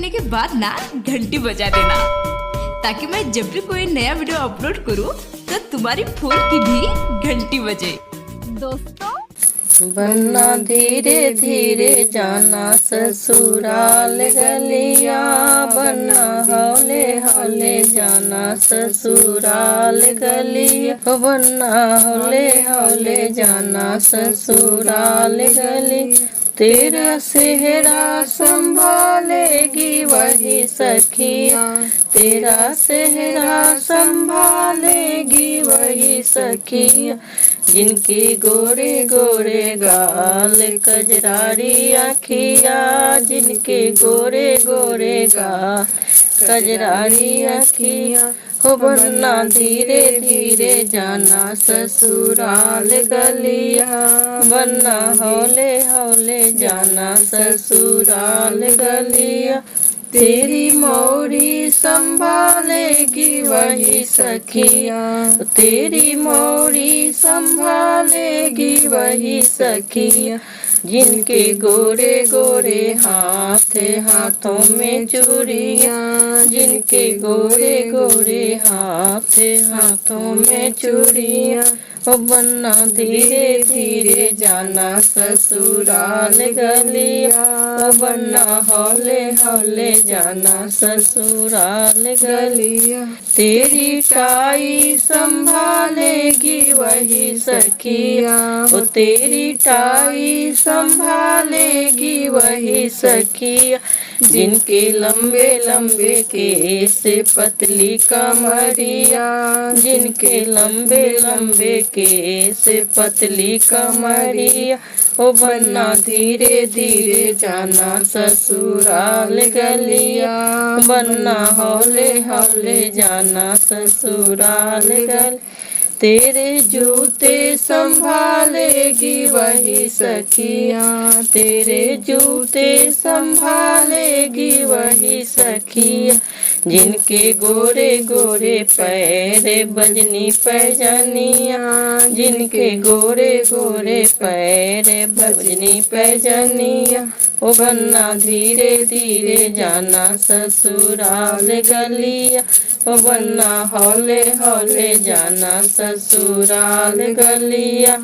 करने के बाद ना घंटी बजा देना, ताकि मैं जब भी कोई नया वीडियो अपलोड करूं तो तुम्हारी फोन की भी घंटी बजे। दोस्तों, बनना धीरे धीरे जाना ससुराल गलिया, बनना हौले हौले जाना ससुराल गलिया, बनना हौले हौले जाना ससुराल गलिया। तेरा सेहरा संभालेगी वही सखिया, तेरा सेहरा संभालेगी वही सखिया। जिनके गोरे गोरे गाल कजरारी आखिया, जिनके गोरे गोरे गाल कजरारी आखिया। हो बनना धीरे धीरे जाना ससुराल गलिया, बनना हौले हौले जाना ससुराल गलिया। तेरी मौरी संभालेगी वही सखिया, तेरी मौरी संभालेगी वही सखिया। जिनके गोरे गोरे हाथ हाथों में चूड़ियाँ, जिनके गोरे गोरे हाथ हाथों में चूड़ियाँ। ओ बनना धीरे धीरे जाना ससुराल गलिया, ओ बनना हौले हौले जाना ससुराल गलिया। तेरी टाई संभालेगी वही सखिया, ओ तेरी टाई संभालेगी वही सखिया। जिनके लंबे लंबे केस पतली कमरिया, जिनके लंबे लंबे केस पतली कमरिया। ओ बनना धीरे धीरे जाना ससुराल गलिया, बनना हौले हौले जाना ससुराल गलिया। तेरे जूते संभालेगी वही सखिया, तेरे जूते संभालेगी वही सखिया। जिनके गोरे गोरे पैर बजनी पैजनिया, जिनके गोरे गोरे पैर बजनी पैजनिया। ओ बनना धीरे धीरे जाना ससुराल गलिया, ओ बनना हौले हौले जाना ससुराल गलिया।